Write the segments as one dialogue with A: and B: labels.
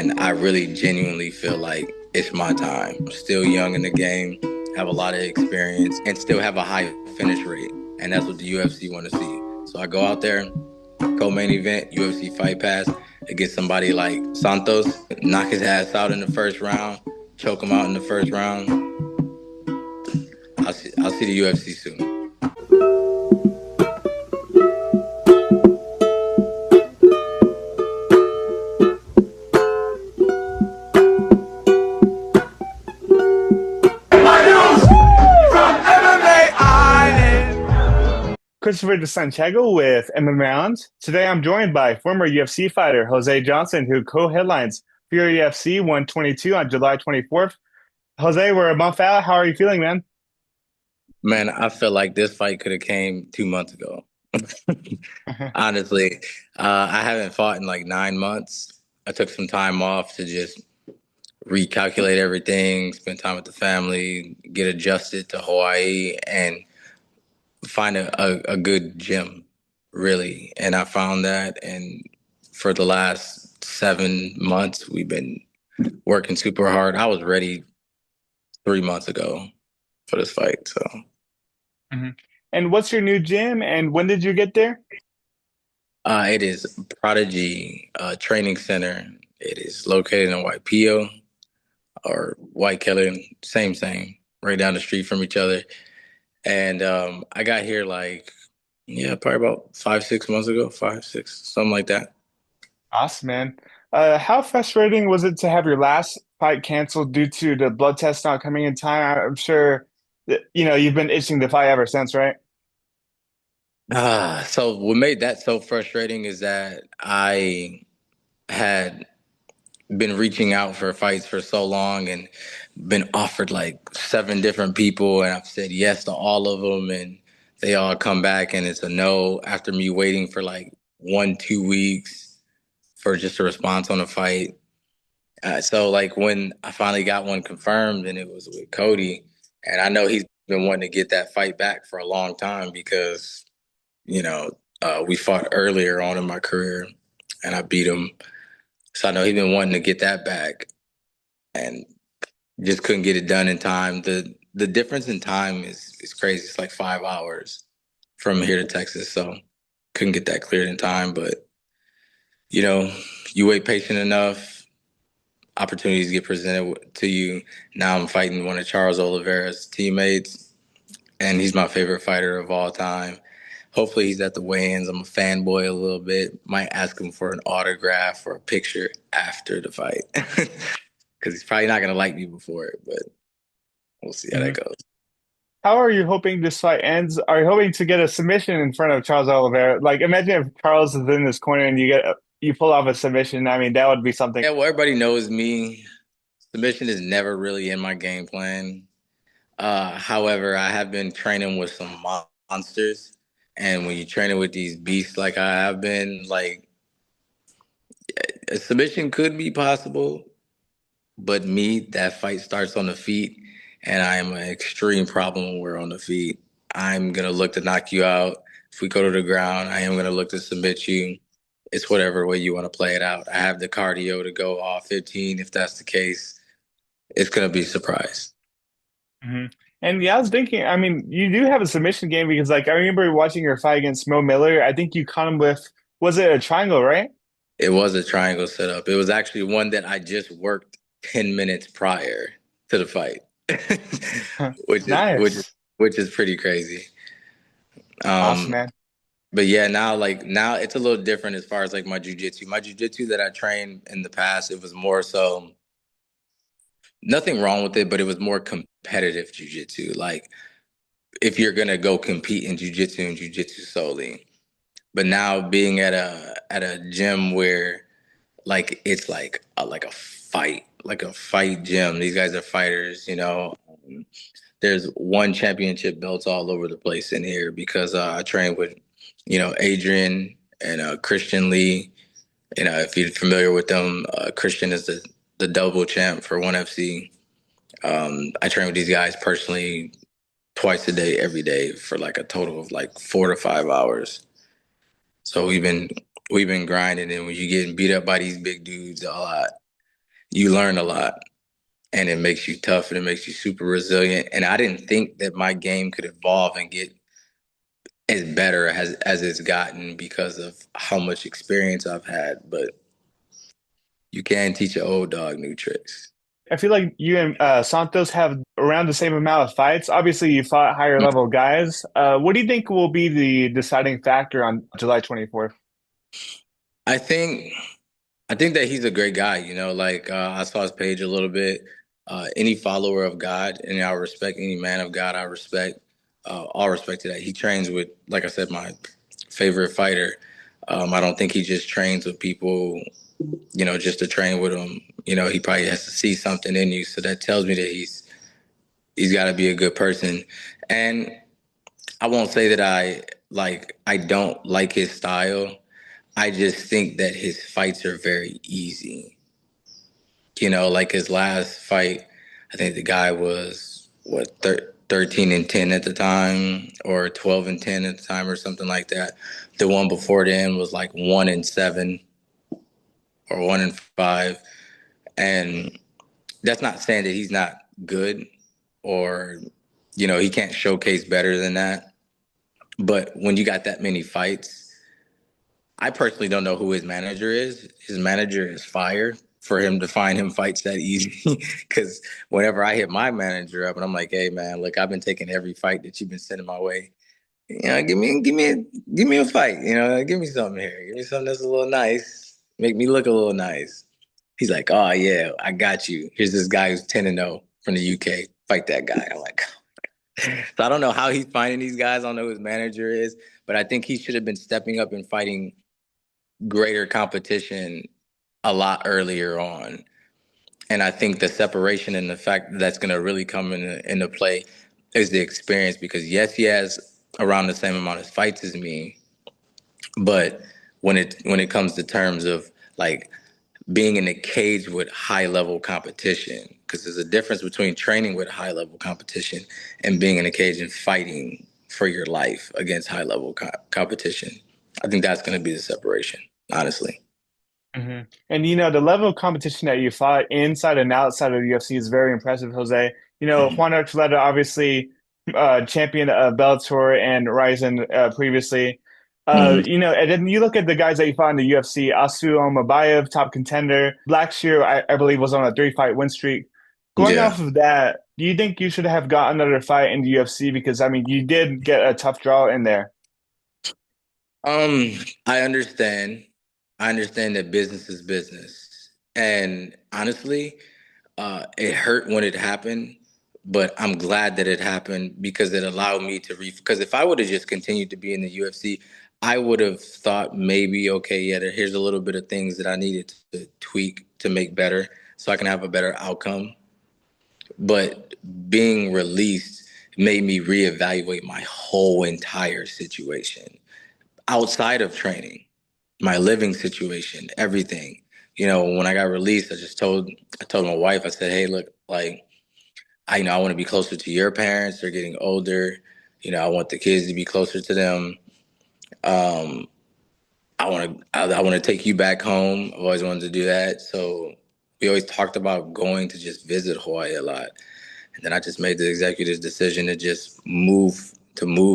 A: And I really genuinely feel like it's my time. I'm still young in the game, have a lot of experience, and still have a high finish rate. And that's what the UFC want to see. So I go out there, co-main event, UFC Fight Pass, against somebody like Santos, knock his ass out in the first round, choke him out in the first round. I'll see the UFC soon.
B: From MMA Island. Christopher de Santiago with MMA Island. Today I'm joined by former UFC fighter José Johnson, who co-headlines Fury UFC 122 on July 24th. Jose, we're a month out. How are you feeling, man?
A: Man, I feel like this fight could have came 2 months ago. Honestly, I haven't fought in like 9 months. I took some time off to just recalculate everything, spend time with the family, get adjusted to Hawaii, and find a good gym, really. And I found that. And for the last 7 months, we've been working super hard. I was ready 3 months ago for this fight. So
B: Mhm. And what's your new gym, and when did you get there?
A: it is Prodigy Training Center. It is located in Waipio or White Kelly, same, right down the street from each other. And I got here like, yeah, probably about 5, 6 months ago, 5, 6, something like that.
B: Awesome, man. How frustrating was it to have your last fight canceled due to the blood test not coming in time? I'm sure that, you've been itching to fight ever since, right?
A: So what made that so frustrating is that I had been reaching out for fights for so long and been offered like 7 different people, and I've said yes to all of them, and they all come back and it's a no after me waiting for like 1, 2 weeks for just a response on a fight. So like when I finally got one confirmed and it was with Cody, and I know he's been wanting to get that fight back for a long time because, we fought earlier on in my career and I beat him. So I know he's been wanting to get that back and just couldn't get it done in time. The difference in time is crazy. It's like 5 hours from here to Texas. So couldn't get that cleared in time. But, you know, you wait patient enough, opportunities get presented to you. Now I'm fighting one of Charles Oliveira's teammates, and he's my favorite fighter of all time. Hopefully he's at the weigh-ins. I'm a fanboy a little bit. Might ask him for an autograph or a picture after the fight. Because he's probably not going to like me before it, but we'll see how that
B: Mhm.
A: goes.
B: How are you hoping this fight ends? Are you hoping to get a submission in front of Charles Oliveira? Like, imagine if Charles is in this corner and you pull off a submission. I mean, that would be something.
A: Yeah, well, everybody knows me. Submission is never really in my game plan. However, I have been training with some monsters. And when you're training with these beasts like I have been, like a submission could be possible. But me, that fight starts on the feet, and I am an extreme problem when we're on the feet. I'm gonna look to knock you out. If we go to the ground, I am gonna look to submit you. It's whatever way you want to play it out. I have the cardio to go off 15 if that's the case. It's gonna be a surprise.
B: Mhm. And yeah, I was thinking, I mean, you do have a submission game because, like, I remember watching your fight against Mo Miller. I think you caught him with, was it a triangle, right?
A: It was a triangle setup. It was actually one that I just worked 10 minutes prior to the fight, which is which is
B: Nice.
A: which is pretty crazy.
B: Awesome,
A: Um,
B: man.
A: But yeah, now it's a little different as far as like my jujitsu. My jujitsu that I trained in the past, it was more so nothing wrong with it, but it was more competitive jujitsu. Like if you're gonna go compete in jujitsu and jujitsu solely. But now being at a gym where like it's like a fight gym. These guys are fighters. There's one championship belts all over the place in here because I train with, Adrian and Christian Lee. If you're familiar with them, Christian is the double champ for ONE FC. I train with these guys personally twice a day, every day for like a total of like 4 to 5 hours. So we've been grinding, and when you're getting beat up by these big dudes a lot, you learn a lot, and it makes you tough and it makes you super resilient. And I didn't think that my game could evolve and get as better as it's gotten because of how much experience I've had. But you can teach an old dog new tricks.
B: I feel like you and Santos have around the same amount of fights. Obviously, you fought higher level guys. What do you think will be the deciding factor on July 24th?
A: I think I think that he's a great guy. Like I saw his page a little bit. Any follower of God, and I respect any man of God. I respect all respect to that. He trains with, like I said, my favorite fighter. I don't think he just trains with people, just to train with them. He probably has to see something in you. So that tells me that he's got to be a good person. And I won't say that I don't like his style. I just think that his fights are very easy. Like his last fight, I think the guy was 13-10 at the time, or 12-10 at the time, or something like that. The one before then was like 1-7 or 1-5, and that's not saying that he's not good, or he can't showcase better than that. But when you got that many fights, I personally don't know who his manager is. His manager is fire for him to find him fights that easy. Because whenever I hit my manager up and I'm like, "Hey man, look, I've been taking every fight that you've been sending my way. Give me a fight. Give me something here. Give me something that's a little nice. Make me look a little nice." He's like, "Oh yeah, I got you. Here's this guy who's 10-0 from the UK. Fight that guy." I'm like, so I don't know how he's finding these guys. I don't know who his manager is, but I think he should have been stepping up and fighting greater competition a lot earlier on. And I think the separation and the fact that's going to really come into play is the experience, because yes, he has around the same amount of fights as me, but when it comes to terms of like being in a cage with high level competition, because there's a difference between training with high level competition and being in a cage and fighting for your life against high level competition. I think that's going to be the separation, honestly.
B: And the level of competition that you fought inside and outside of the UFC is very impressive, Jose.
A: Mhm.
B: Juan Archuleta, obviously, champion of Bellator and Rizin previously.
A: Mhm.
B: And then you look at the guys that you fought in the UFC, Asu Omabayev, top contender. Blackshear, I believe, was on a 3-fight win streak. Going
A: Yeah.
B: off of that, do you think you should have got another fight in the UFC? Because, I mean, you did get a tough draw in there.
A: Um, I understand. I understand that business is business. And honestly, it hurt when it happened, but I'm glad that it happened because it allowed me to because if I would have just continued to be in the UFC, I would have thought maybe, okay, yeah, here's a little bit of things that I needed to tweak to make better so I can have a better outcome. But being released made me reevaluate my whole entire situation outside of training, my living situation, everything. When I got released, I told my wife, I said, "Hey, look, like I want to be closer to your parents. They're getting older. I want the kids to be closer to them. Um, I want to take you back home. I've always wanted to do that. So we always talked about going to just visit Hawaii a lot. And then I just made the executive decision to just move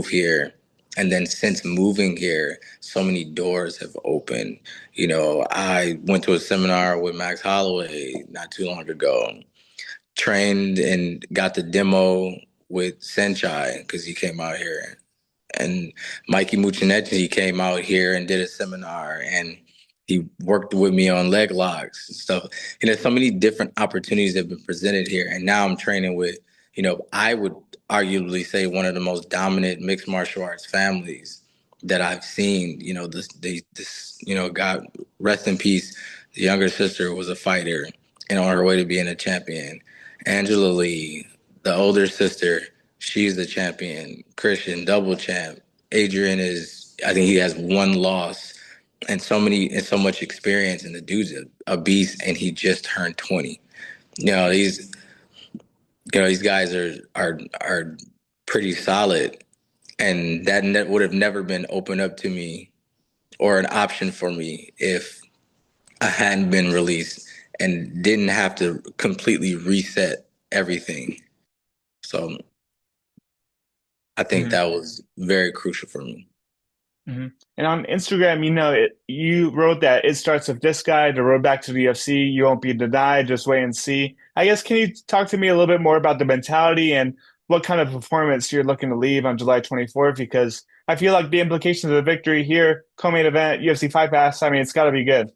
A: here. And then since moving here, so many doors have opened. I went to a seminar with Max Holloway not too long ago, trained and got the demo with Senchai because he came out here. And Mikey Mucinetti came out here and did a seminar, and he worked with me on leg locks and stuff. So many different opportunities have been presented here. And now I'm training with, I would arguably say one of the most dominant mixed martial arts families that I've seen. God rest in peace. The younger sister was a fighter and on her way to being a champion. Angela Lee, the older sister, she's the champion. Christian, double champ. Adrian I think he has one loss and so much experience. And the dude's a beast, and he just turned 20. You know, these, these guys are pretty solid, and that would have never been opened up to me or an option for me if I hadn't been released and didn't have to completely reset everything. So I think
B: Hmm.
A: that was very crucial for me.
B: Hmm. And on Instagram, you wrote that it starts with this guy, the road back to the UFC. You won't be denied. Just wait and see. I guess, can you talk to me a little bit more about the mentality and what kind of performance you're looking to leave on July 24th? Because I feel like the implications of the victory here, co-main event, UFC Fight Pass, I mean, it's got to be good.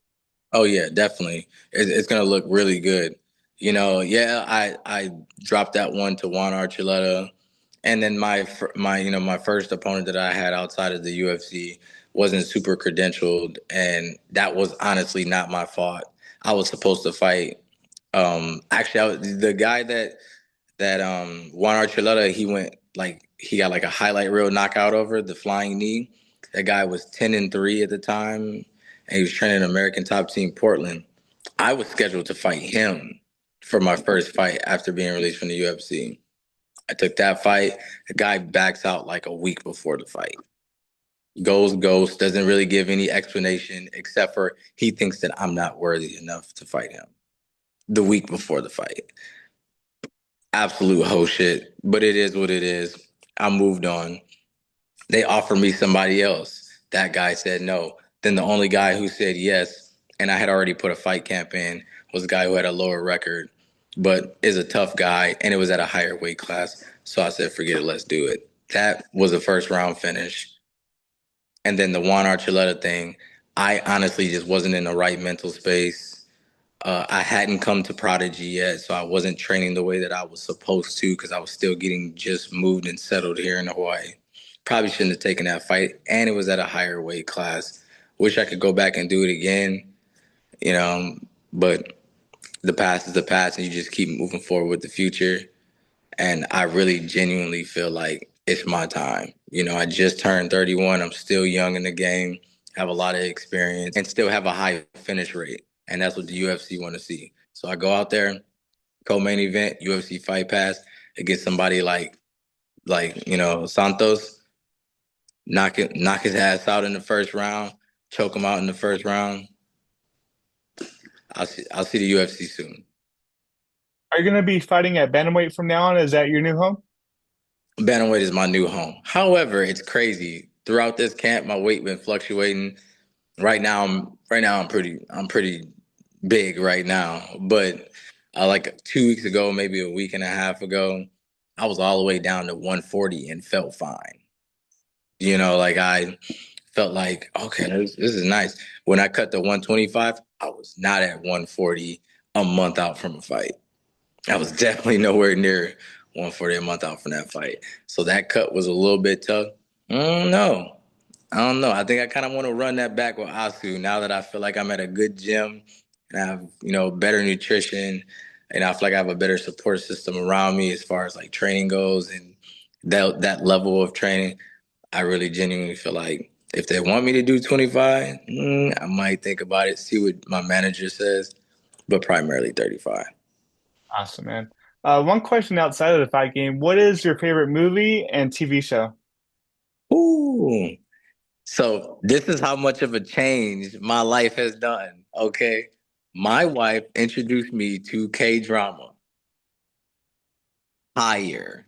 A: Oh yeah, definitely. It's gonna look really good. Yeah, I dropped that one to Juan Archuleta, and then my first opponent that I had outside of the UFC wasn't super credentialed, and that was honestly not my fault. I was supposed to fight. Actually, the guy that Juan Archuleta, he got like a highlight reel knockout over the flying knee. That guy was 10-3 at the time, and he was training American Top Team Portland. I was scheduled to fight him for my first fight after being released from the UFC. I took that fight. The guy backs out like a week before the fight. Goes ghost, doesn't really give any explanation except for he thinks that I'm not worthy enough to fight him the week before the fight. Absolute whole shit, but it is what it is. I moved on. They offered me somebody else. That guy said no. Then the only guy who said yes, and I had already put a fight camp in, was a guy who had a lower record, but is a tough guy, and it was at a higher weight class. So I said, forget it, let's do it. That was a first round finish. And then the Juan Archuleta thing, I honestly just wasn't in the right mental space. I hadn't come to Prodigy yet, so I wasn't training the way that I was supposed to because I was still getting just moved and settled here in Hawaii. Probably shouldn't have taken that fight, and it was at a higher weight class. Wish I could go back and do it again, you know, but the past is the past, and you just keep moving forward with the future. And I really genuinely feel like it's my time. I just turned 31. I'm still young in the game, have a lot of experience, and still have a high finish rate. And that's what the UFC want to see. So I go out there, co-main event, UFC Fight Pass, against somebody like Santos, knock his ass out in the first round, choke him out in the first round. I'll see the UFC soon.
B: Are you going to be fighting at bantamweight from now on? Is that your new home?
A: Bantamweight is my new home. However, it's crazy. Throughout this camp, my weight been fluctuating. Right now I'm pretty big right now. But like 2 weeks ago, maybe a week and a half ago, I was all the way down to 140 and felt fine. Like I felt like, okay, this is nice. When I cut to 125, I was not at 140 a month out from a fight. I was definitely nowhere near 140 a month out from that fight. So that cut was a little bit tough. No, I don't know. I think I kind of want to run that back with Asu now that I feel like I'm at a good gym and I have, better nutrition and I feel like I have a better support system around me as far as like training goes and that level of training. I really genuinely feel like if they want me to do 25, I might think about it, see what my manager says, but primarily 35.
B: Awesome, man. One question outside of the fight game. What is your favorite movie and TV show?
A: Ooh. So this is how much of a change my life has done. Okay. My wife introduced me to K drama. Higher.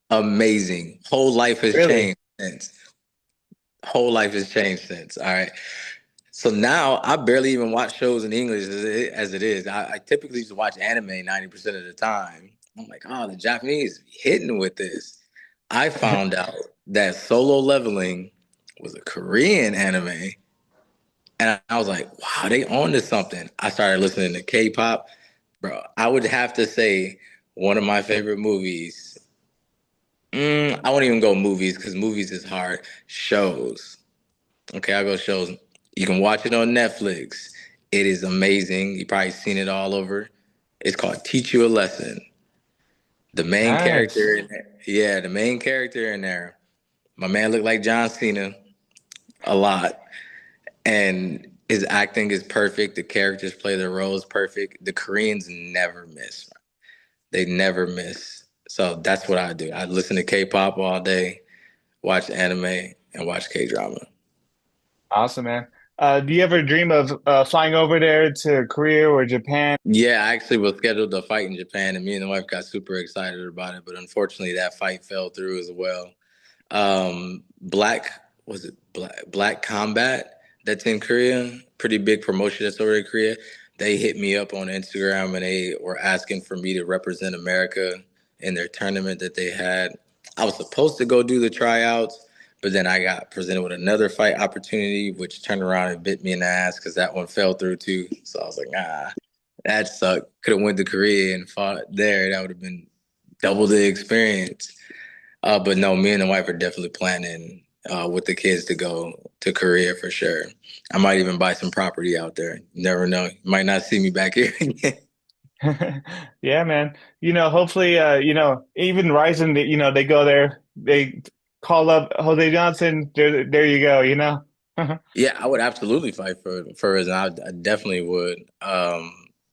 A: Amazing. Whole life has
B: Really?
A: changed since. Whole life has changed since. All right. So now I barely even watch shows in English as it is. I typically just watch anime 90% of the time. I'm like, oh, the Japanese hitting with this. I found out that Solo Leveling was a Korean anime. And I was like, wow, they on to something. I started listening to K-pop. Bro, I would have to say one of my favorite movies. I won't even go movies because movies is hard. Shows. Okay, I'll go shows. You can watch it on Netflix. It is amazing. You probably seen it all over. It's called Teach You a Lesson. The main
B: Nice.
A: character in there, yeah, the main character in there. My man looked like John Cena a lot. And his acting is perfect. The characters play their roles perfect. The Koreans never miss. They never miss. So that's what I do. I listen to K-pop all day, watch anime, and watch K-drama.
B: Awesome, man. Do you ever dream of flying over there to Korea or Japan?
A: Yeah, I actually was scheduled to fight in Japan, and me and the wife got super excited about it. But unfortunately, that fight fell through as well. Black was it Black Combat that's in Korea, pretty big promotion that's over in Korea. They hit me up on Instagram and they were asking for me to represent America in their tournament that they had. I was supposed to go do the tryouts, but then I got presented with another fight opportunity, which turned around and bit me in the ass because that one fell through too. So I was like, that sucked. Could have went to Korea and fought there. That would have been double the experience. But no, me and the wife are definitely planning with the kids to go to Korea for sure. I might even buy some property out there. You never know. You might not see me back here again.
B: Yeah, man. Hopefully, even Rizin, they go there, they call up Jose Johnson. There you go.
A: Yeah, I would absolutely fight for Rizin. I definitely would.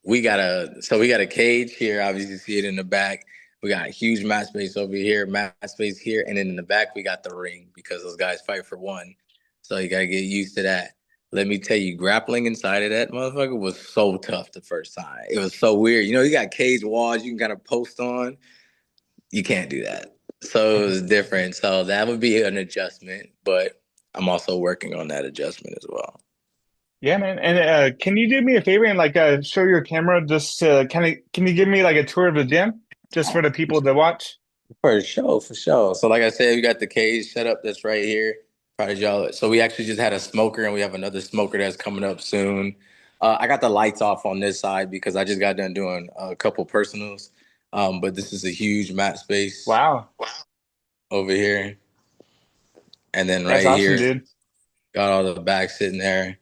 A: We got a cage here. Obviously, you see it in the back. We got huge mat space over here, mat space here, and then in the back we got the ring because those guys fight for one. So you gotta get used to that. Let me tell you, grappling inside of that motherfucker was so tough the first time. It was so weird. You know, you got cage walls you can kind of post on. You can't do that. So it was different. So that would be an adjustment, but I'm also working on that adjustment as well.
B: Yeah, man. And can you do me a favor and show your camera just can you give me like a tour of the gym just for the people to watch?
A: For sure, for sure. So like I said, we got the cage set up that's right here. Prodigy. So we actually just had a smoker and we have another smoker that's coming up soon. I got the lights off on this side because I just got done doing a couple personals. But this is a huge mat space
B: Wow.
A: over here. And then
B: That's
A: right
B: awesome,
A: here,
B: dude.
A: got all the bags sitting there.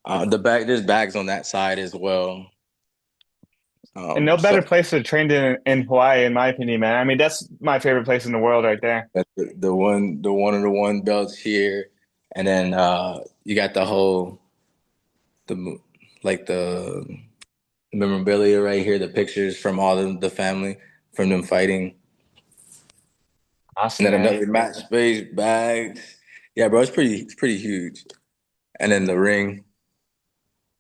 A: There's bags on that side as well.
B: And no
A: So
B: better place to train than in Hawaii, in my opinion, man. I mean, that's my favorite place in the world right there.
A: that's the one belts here, and then you got the like the memorabilia right here, the pictures from all of the family from them fighting, and
B: Awesome,
A: then
B: man.
A: another match space, bags. Yeah, bro, it's pretty huge. And then the ring.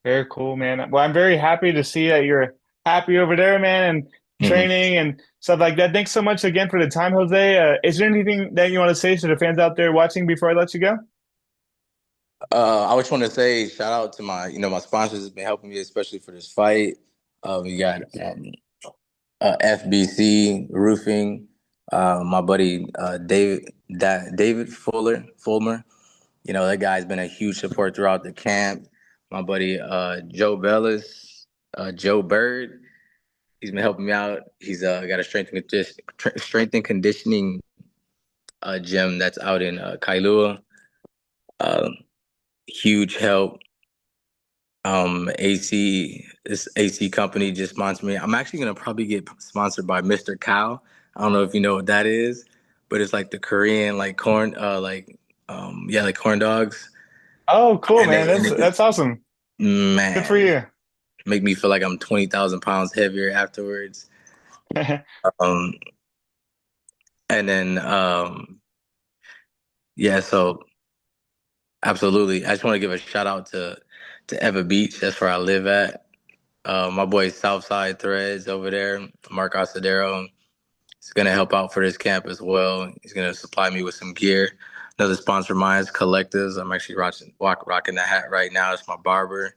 B: Very cool, man. Well, I'm very happy to see that you're happy over there, man, and
A: Mhm.
B: training and stuff like that. Thanks so much again for the time, Jose. Is there anything that you want to say to the fans out there watching before I let you go?
A: I just want to say shout out to my sponsors has been helping me, especially for this fight. We got FBC Roofing, my buddy David Fulmer. You know, that guy's been a huge support throughout the camp. My buddy Joe Bird, he's been helping me out. He's got a strength and conditioning gym that's out in Kailua. Um, Huge help. This AC company just sponsored me. I'm actually gonna probably get sponsored by Mr. Cow. I don't know if you know what that is, but it's like the Korean like corn, like corn dogs,
B: Oh, cool,
A: and
B: man.
A: they
B: That's awesome. Good for
A: man
B: you.
A: make me feel like I'm 20,000 pounds heavier afterwards. Um, and then yeah, so absolutely, I just want to give a shout out to Eva Beach. That's where I live at. My boy Southside Threads over there, Mark Asadero. He's going to help out for this camp as well. He's going to supply me with some gear. Another sponsor of mine is Collectives. I'm actually rocking the hat right now. It's my barber.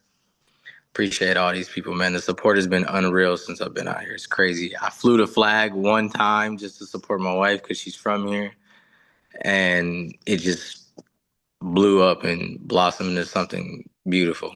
A: Appreciate all these people, man. The support has been unreal since I've been out here. It's crazy. I flew the flag one time just to support my wife because she's from here. And it just blew up and blossomed into something beautiful.